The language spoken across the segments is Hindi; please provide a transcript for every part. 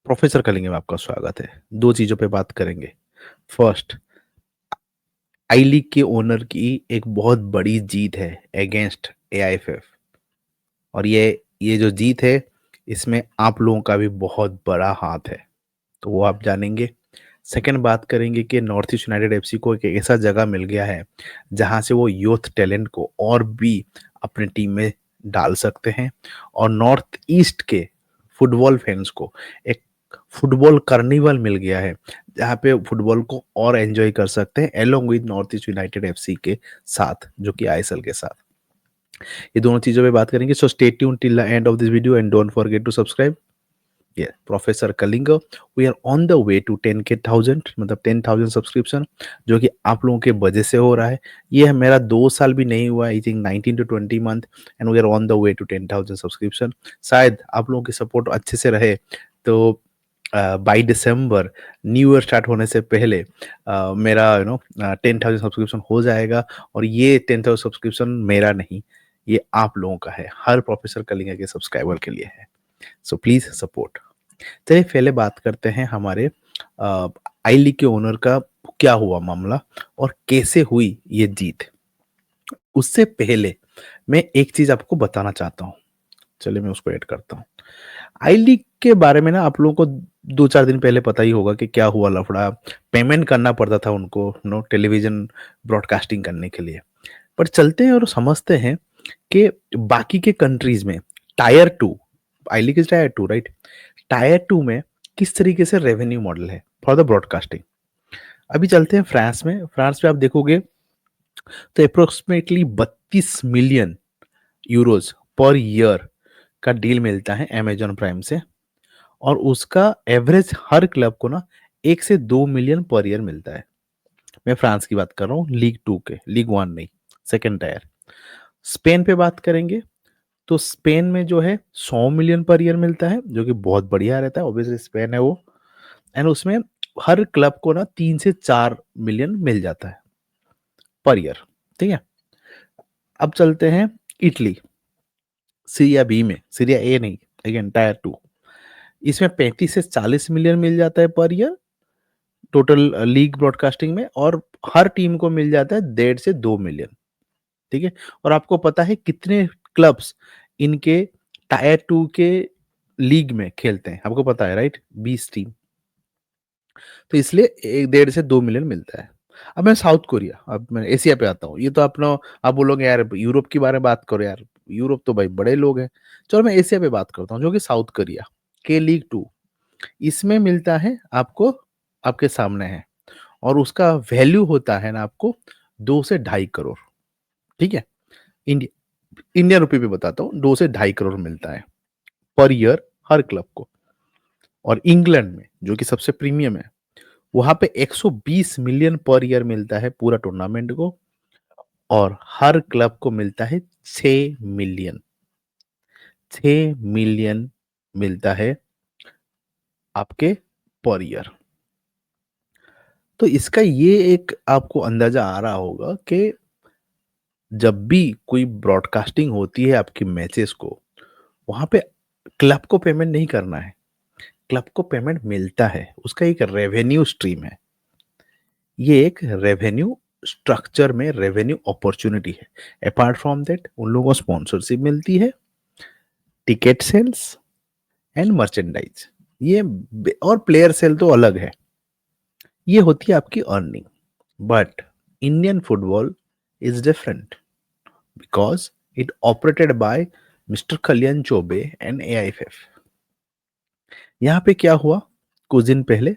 प्रोफेसर कलिंग में आपका स्वागत है। 2 चीज़ों पे बात करेंगे। फर्स्ट, आई लीग के ओनर की एक बहुत बड़ी जीत है अगेंस्ट एआईएफएफ और ये जो जीत है, इसमें आप लोगों का भी बहुत बड़ा हाथ है, तो वो आप जानेंगे। सेकंड बात करेंगे कि नॉर्थ ईस्ट यूनाइटेड एफसी को एक ऐसा जगह मिल गया है, जहाँ से वो यूथ टैलेंट को और भी अपनी टीम में डाल सकते हैं और नॉर्थ ईस्ट के फुटबॉल फैंस को एक फुटबॉल कार्निवल मिल गया है, जहाँ पे फुटबॉल को और एंजॉय कर सकते हैं along with north east United FC के साथ, जो कि आईएसएल के साथ। ये दोनों चीज़ों पे बात करेंगे, so stay tuned till the end of this video and don't forget to subscribe. Professor कलिंग, we are on the way to 10,000 मतलब 10,000 सब्सक्रिप्शन, जो कि आप लोगों के वजह से हो रहा है। ये है मेरा 2 साल भी नहीं हुआ, I think 19 to 20 month, and we are on the way to 10,000 subscription. शायद आप लोगों की सपोर्ट अच्छे से रहे तो बाई दिसंबर न्यू ईयर स्टार्ट होने से पहले मेरा 10,000 सब्सक्रिप्शन हो जाएगा। और ये 10,000 सब्सक्रिप्शन मेरा नहीं, ये आप लोगों का है, हर प्रोफेसर कलिंगा के सब्सक्राइबर के लिए है। So please support. चलिए पहले बात करते हैं हमारे आई लीग के ओनर का क्या हुआ मामला और कैसे हुई ये जीत। उससे पहले मैं एक चीज आपको बताना चाहता हूँ। चलिए मैं उसको ऐड करता हूँ। आई लीग के बारे में ना आप लोगों को 2-4 दिन पहले पता ही होगा कि क्या हुआ लफड़ा। पेमेंट करना पड़ता था उनको टेलीविजन ब्रॉडकास्टिंग करने के लिए। पर चलते हैं और समझते हैं कि बाकी के कंट्रीज में tier two, I league is tier two right, tier two में किस तरीके से रेवेन्यू मॉडल है फॉर द ब्रॉडकास्टिंग। अभी चलते हैं फ्रांस में। फ्रांस में आप देखोगे तो approximately 32 million euros per year का डील मिलता है अमेजॉन प्राइम से, और उसका एवरेज हर क्लब को ना 1 से 2 मिलियन पर ईयर मिलता है। मैं फ्रांस की बात कर रहा हूँ, लीग टू के, लीग वन नहीं, सेकेंड टायर। स्पेन पे बात करेंगे तो स्पेन में जो है 100 मिलियन पर ईयर मिलता है, जो कि बहुत बढ़िया रहता है, ऑब्वियसली स्पेन है वो। एंड उसमें हर क्लब को ना 3 से 4 मिलियन मिल जाता है पर ईयर। ठीक है, अब चलते हैं इटली, सीरिया बी में, सीरिया ए नहीं, अगेन टायर टू। इसमें 35 से 40 मिलियन मिल जाता है per year total league broadcasting में, और हर टीम को मिल जाता है 1.5 से 2 मिलियन। ठीक है, और आपको पता है कितने क्लब्स इनके टायर टू के लीग में खेलते हैं? आपको पता है राइट, 20 टीम। तो इसलिए 1.5 से 2 मिलियन मिलता है। अब मैं साउथ कोरिया, अब मैं एशिया पे आता हूँ। ये तो अपना, आप बोलोगे यार यूरोप के बारे में बात करो यार, यूरोप तो भाई बड़े लोग हैं। चलो मैं एशिया पे बात करता हूँ, जो कि साउथ कोरिया के लीग टू। इसमें मिलता है आपको, आपके सामने है, और उसका वैल्यू होता है ना आपको 2 से 2.5 करोड़। ठीक है, इंडियन रुपये पे बताता हूँ, 2 से 2.5 करोड़ मिलता है पर ईयर हर क्लब को। और इंग्लैंड में जो कि सबसे प्रीमियम है, वहां पे 120 मिलियन पर ईयर मिलता है पूरा टूर्नामेंट को, और हर क्लब को मिलता है 6 मिलियन। 6 मिलियन मिलता है आपके पर ईयर। तो इसका ये एक आपको अंदाजा आ रहा होगा कि जब भी कोई ब्रॉडकास्टिंग होती है आपकी मैचेस को, वहां पे क्लब को पेमेंट नहीं करना है, क्लब को पेमेंट मिलता है, उसका एक रेवेन्यू स्ट्रीम है। ये एक रेवेन्यू स्ट्रक्चर में रेवेन्यू अपॉर्चुनिटी है। अपार्ट फ्रॉम दैट उन लोगों को स्पॉन्सरशिप मिलती है, टिकट सेल्स एंड मर्चेंडाइज, और प्लेयर सेल तो अलग है। ये होती है आपकी earning. But Indian football is different because it operated by mister Kalyan Choubey and AIFF. यहाँ पे क्या हुआ, कुछ दिन पहले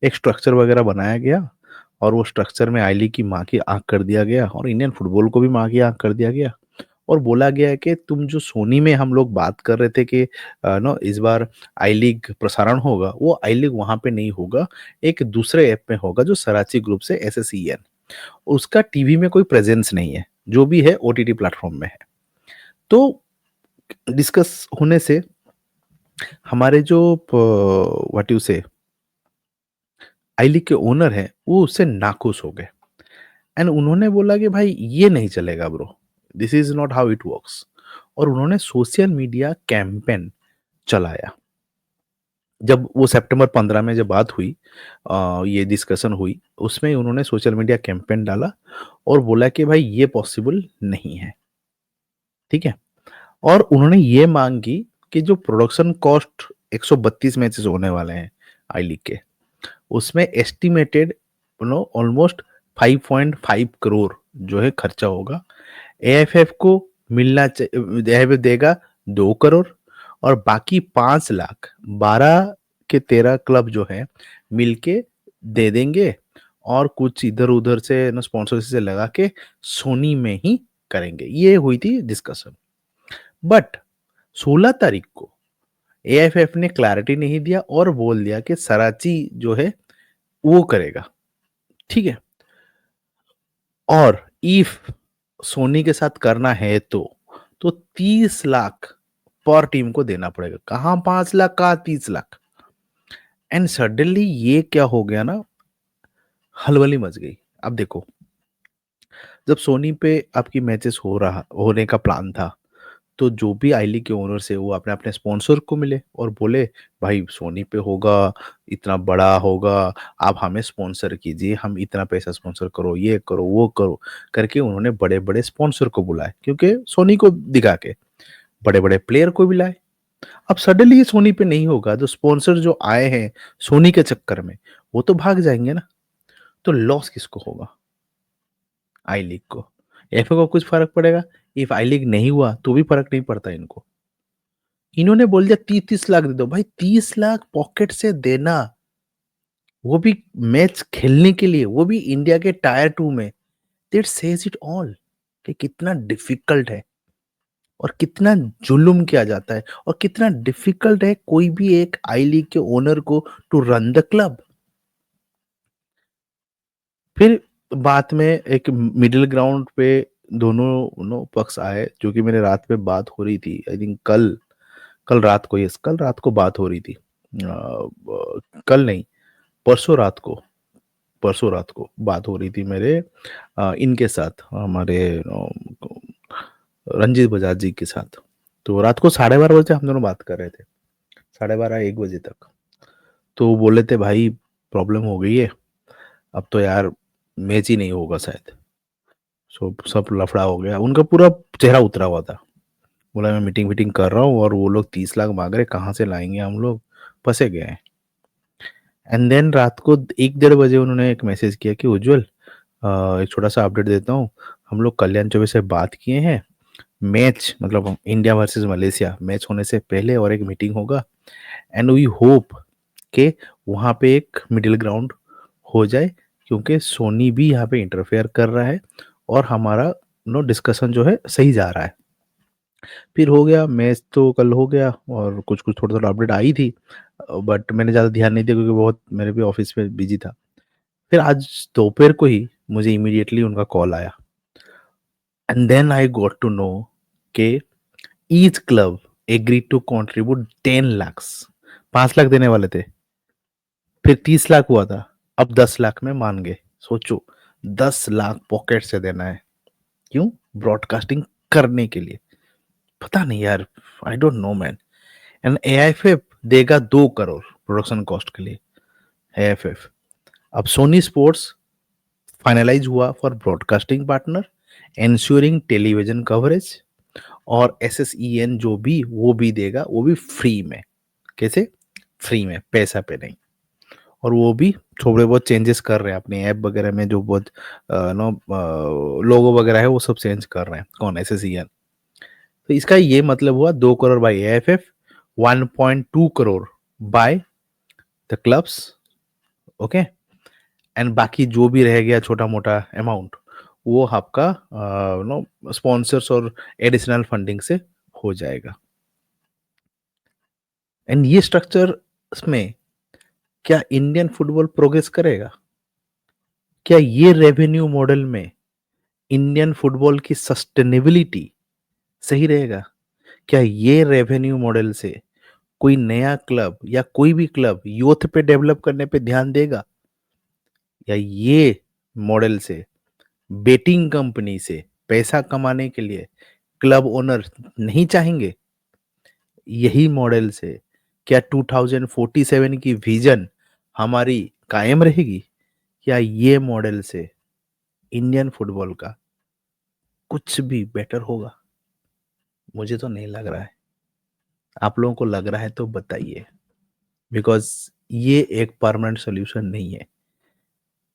एक स्ट्रक्चर वगैरह बनाया गया, और वो स्ट्रक्चर में आई लीग की माँ की आंख कर दिया गया, और इंडियन फुटबॉल को भी माँ की आंख कर दिया गया। और बोला गया है कि तुम जो सोनी में हम लोग बात कर रहे थे कि नो इस बार आई लीग प्रसारण होगा, वो आई लीग वहां पे नहीं होगा, एक दूसरे ऐप में होगा जो सराची ग्रुप से एसएसईएन, उसका टीवी में कोई प्रेजेंस नहीं है, जो भी है ओटीटी प्लेटफॉर्म में है। तो डिस्कस होने से हमारे जो व्हाट यू से आई लीग के ओनर है वो उससे नाखुश हो गए, एंड उन्होंने बोला कि भाई ये नहीं चलेगा bro, this is not how it works. और उन्होंने सोशल मीडिया कैंपेन चलाया। जब वो सितंबर 15 में जब बात हुई, ये डिस्कशन हुई, उसमें उन्होंने सोशल मीडिया कैंपेन डाला और बोला कि भाई ये पॉसिबल नहीं है, ठीक है? और उन्होंने ये मांग की कि जो प्रोडक्शन कॉस्ट 132 मैचेस होने वाले हैं आई लीग के, उसमें एस्टिमेटेड ऑलमोस्ट 5.5 करोड़ जो है खर्चा होगा। एएफएफ को एएफएफ देगा 2 करोड़, और बाकी 5 लाख 12 के 13 क्लब जो है मिलके दे देंगे, और कुछ इधर उधर से ना स्पॉन्सरशिप से लगा के सोनी में ही करेंगे। ये हुई थी डिस्कशन। बट 16 तारीख को एएफएफ ने क्लैरिटी नहीं दिया और बोल दिया कि सराची जो है वो करेगा, ठीक है? और इफ सोनी के साथ करना है तो 30 लाख पर टीम को देना पड़ेगा। कहाँ 5 लाख, कहाँ 30 लाख। एंड सडनली ये क्या हो गया ना, हलबली मच गई। अब देखो, जब सोनी पे आपकी मैचेस होने का प्लान था, तो जो भी आई लीग के ओनर्स है वो अपने अपने स्पॉन्सर को मिले और बोले भाई सोनी पे होगा, इतना बड़ा होगा, आप हमें स्पॉन्सर कीजिए, हम इतना पैसा स्पॉन्सर करो, ये करो वो करो करके उन्होंने बड़े बड़े स्पॉन्सर को बुलाए, क्योंकि सोनी को दिखा के बड़े बड़े प्लेयर को भी लाए। अब सडनली ये सोनी पे नहीं होगा, तो स्पॉन्सर जो आए हैं सोनी के चक्कर में वो तो भाग जाएंगे ना। तो लॉस किसको होगा? आई लीग को। एफए को कुछ फर्क पड़ेगा? इफ आई लीग नहीं हुआ तो भी फर्क नहीं पड़ता इनको। इन्होंने बोल दिया 30-30 लाख दे दो। भाई 30 लाख पॉकेट से देना, वो भी मैच खेलने के लिए, वो भी इंडिया के टायर 2 में, दैट सेज इट ऑल कि कितना डिफिकल्ट है और कितना जुल्म किया जाता है और कितना डिफिकल्ट है कोई भी एक आई लीग के ओनर को टू रन द क्लब। फिर बाद में एक मिडिल ग्राउंड पे दोनों नो पक्ष आए, जो कि मेरे रात में बात हो रही थी, आई थिंक कल, कल रात को, यस कल रात को बात हो रही थी। कल नहीं, परसों रात को, परसों रात को बात हो रही थी मेरे इनके साथ, हमारे रंजीत बजाज जी के साथ। तो रात को 12:30 बजे हम दोनों बात कर रहे थे, 12:30-1 बजे तक। तो वो बोले थे भाई प्रॉब्लम हो गई है, अब तो यार मैच ही नहीं होगा शायद। सब लफड़ा हो गया, उनका पूरा चेहरा उतरा हुआ था। बोला मैं मीटिंग वीटिंग कर रहा हूँ और वो लोग 30 लाख मांग रहे, कहाँ से लाएंगे, हम लोग फंसे गए हैं। एंड देन रात को 1-1:30 बजे उन्होंने एक मैसेज किया कि उज्जवल, एक छोटा सा अपडेट देता हूँ, हम लोग कल्याण चौबे से बात किए हैं, मैच मतलब इंडिया वर्सेस मलेशिया मैच होने से पहले और एक मीटिंग होगा, एंड वी होप कि वहाँ पे एक मिडिल ग्राउंड हो जाए, क्योंकि सोनी भी यहाँ पे इंटरफेयर कर रहा है और हमारा नो डिस्कशन जो है सही जा रहा है। फिर हो गया मैच, तो कल हो गया और कुछ कुछ थोड़ा थोड़ा अपडेट आई थी, बट मैंने ज़्यादा ध्यान नहीं दिया क्योंकि बहुत मेरे भी ऑफिस में बिजी था। फिर आज दोपहर को ही मुझे इमीडिएटली उनका कॉल आया, and then I got to know के each club agree to contribute 10 lakhs, 5 lakh देने वाले थे, फिर 30 लाख हुआ था, अब 10 लाख में मान गए। सोचो, 10 लाख पॉकेट से देना है, क्यों? ब्रॉडकास्टिंग करने के लिए। पता नहीं यार, I don't know man. And AIFF देगा 2 करोड़ प्रोडक्शन कॉस्ट के लिए। एआईएफएफ, अब सोनी स्पोर्ट्स फाइनलाइज हुआ for broadcasting partner, ensuring television coverage, और एसएसईएन जो भी वो भी देगा, वो भी फ्री में। कैसे? फ्री में, पैसा पे नहीं। और वो भी थोड़े बहुत चेंजेस कर रहे हैं अपने ऐप वगैरह में, जो बहुत नो लोगो वगैरह है वो सब चेंज कर रहे हैं। कौन? एसएसईएन। तो इसका ये मतलब हुआ 2 crore by AFF, 1.2 crore by the clubs, okay. And बाकी जो भी रह गया छोटा मोटा अमाउंट, वो आपका नो स्पॉन्सर्स और एडिशनल फंडिंग से हो जाएगा। एंड ये स्ट्रक्चर में क्या इंडियन फुटबॉल प्रोग्रेस करेगा? क्या ये रेवेन्यू मॉडल में इंडियन फुटबॉल की सस्टेनेबिलिटी सही रहेगा? क्या ये रेवेन्यू मॉडल से कोई नया क्लब या कोई भी क्लब यूथ पे डेवलप करने पे ध्यान देगा? या ये मॉडल से बेटिंग कंपनी से पैसा कमाने के लिए क्लब ओनर नहीं चाहेंगे? यही मॉडल से क्या 2047 की विजन हमारी कायम रहेगी? या ये मॉडल से इंडियन फुटबॉल का कुछ भी बेटर होगा? मुझे तो नहीं लग रहा है। आप लोगों को लग रहा है तो बताइए, बिकॉज ये एक परमानेंट सोल्यूशन नहीं है।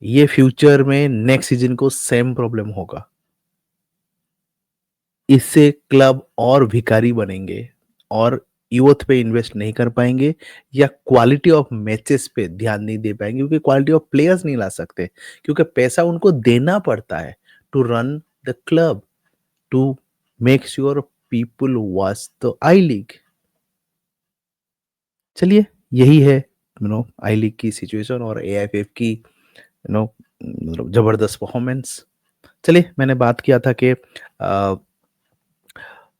ये फ्यूचर में नेक्स्ट सीजन को सेम प्रॉब्लम होगा। इससे क्लब और भिखारी बनेंगे और यूथ पे इन्वेस्ट नहीं कर पाएंगे या क्वालिटी ऑफ मैचेस पे ध्यान नहीं दे पाएंगे, क्योंकि क्वालिटी ऑफ प्लेयर्स नहीं ला सकते, क्योंकि पैसा उनको देना पड़ता है to run the club, to make sure people watch the I League. चलिए, यही है आई लीग की सिचुएशन और एआईएफएफ की मतलब जबरदस्त परफॉर्मेंस। चलिए, मैंने बात किया था कि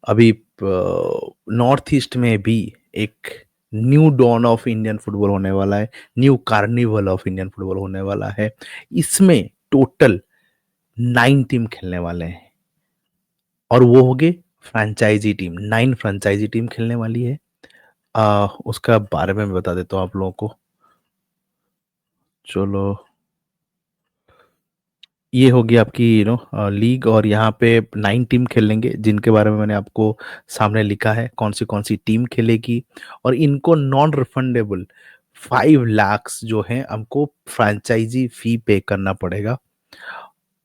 अभी नॉर्थ ईस्ट में भी एक new dawn of Indian football होने वाला है, new carnival of Indian football होने वाला है। इसमें टोटल 9 टीम खेलने वाले हैं और वो होगे फ्रेंचाइजी टीम। 9 फ्रेंचाइजी टीम खेलने वाली है। उसका बारे में मैं बता देता हूँ आप लोगों को। चलो, ये होगी आपकी लीग, और यहाँ पे 9 टीम खेलेंगे जिनके बारे में मैंने आपको सामने लिखा है कौन सी टीम खेलेगी। और इनको नॉन रिफंडेबल 5 लाख जो है हमको फ्रेंचाइजी फी पे करना पड़ेगा।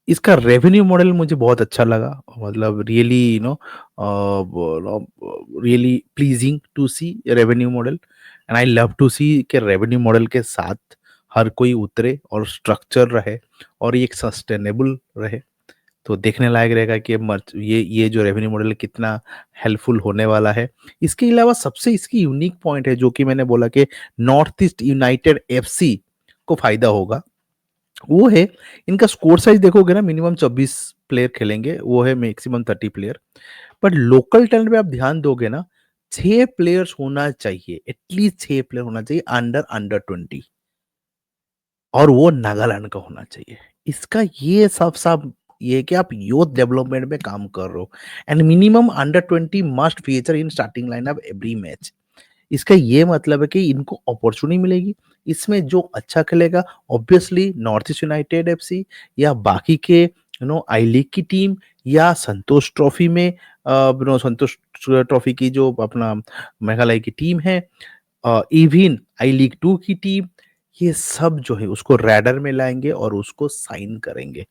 इसका रेवेन्यू मॉडल मुझे बहुत अच्छा लगा, मतलब really really pleasing to see revenue model, and I love to see के रेवेन्यू मॉडल के साथ हर कोई उतरे और स्ट्रक्चर रहे और ये एक सस्टेनेबल रहे। तो देखने लायक रहेगा कि ये जो रेवेन्यू मॉडल है कितना हेल्पफुल होने वाला है। इसके अलावा सबसे इसकी यूनिक पॉइंट है जो कि मैंने बोला कि नॉर्थ ईस्ट यूनाइटेड एफसी को फायदा होगा, वो है इनका स्कोर साइज देखोगे ना, मिनिमम 24 प्लेयर खेलेंगे, वो है मैक्सिमम 30 प्लेयर। पर लोकल टैलेंट पे आप ध्यान दोगे ना, 6 प्लेयर्स होना चाहिए, एटलीस्ट 6 प्लेयर होना चाहिए अंडर अंडर 20, और वो नागालैंड का होना चाहिए। इसका ये सब ये है कि आप यूथ डेवलपमेंट में काम कर रहे हो, and minimum under 20 must feature in starting lineup every match. इसका ये मतलब है कि इनको अपॉर्चुनिटी मिलेगी, इसमें जो अच्छा खेलेगा obviously north east United FC या बाकी के आई लीग की टीम या संतोष ट्रॉफी में संतोष ट्रॉफी की जो अपना मेघालय की टीम है, इवन आई लीग 2 की टीम, ये सब जो है उसको रैडर में लाएंगे और उसको साइन करेंगे।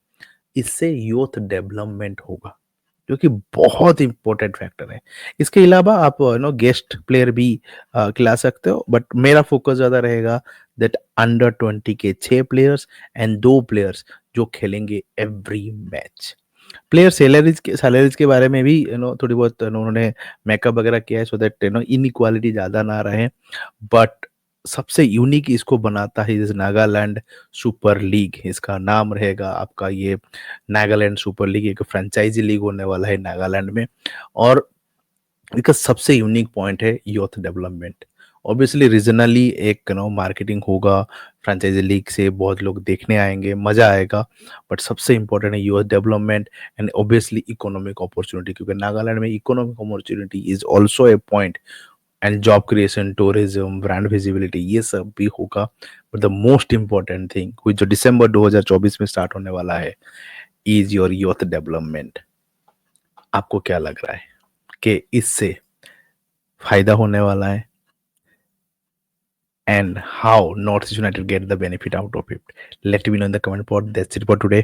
इससे यूथ डेवलपमेंट होगा, जो कि बहुत इंपॉर्टेंट फैक्टर है। इसके अलावा आप गेस्ट प्लेयर भी खिला सकते हो, बट मेरा फोकस ज्यादा रहेगा दैट अंडर 20 के 6 प्लेयर्स एंड 2 प्लेयर्स जो खेलेंगे एवरी मैच। प्लेयर सैलरीज के बारे में भी थोड़ी बहुत उन्होंने मेकअप वगैरह किया है, सो दैट इनइक्वालिटी ज्यादा ना रहे। बट सबसे यूनिक इसको बनाता है इस नागालैंड सुपर लीग, इसका नाम रहेगा आपका ये नागालैंड सुपर लीग। एक फ्रेंचाइजी लीग होने वाला है नागालैंड में, और इसका सबसे यूनिक पॉइंट है यूथ डेवलपमेंट। ऑब्वियसली रीजनली एक मार्केटिंग होगा, फ्रेंचाइजी लीग से बहुत लोग देखने आएंगे, मजा आएगा। बट सबसे इंपॉर्टेंट है youth development and obviously economic opportunity, क्योंकि नागालैंड में economic opportunity is also a point, and job creation, tourism, brand visibility, ये सब भी होगा। But the most important thing जो दिसंबर 2024 में स्टार्ट होने वाला है इज योर यूथ डेवलपमेंट। आपको क्या लग रहा है कि इससे फायदा होने वाला है, and how North East United get the benefit out of it? Let me know in the comment pod. That's it for today.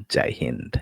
Jai Hind.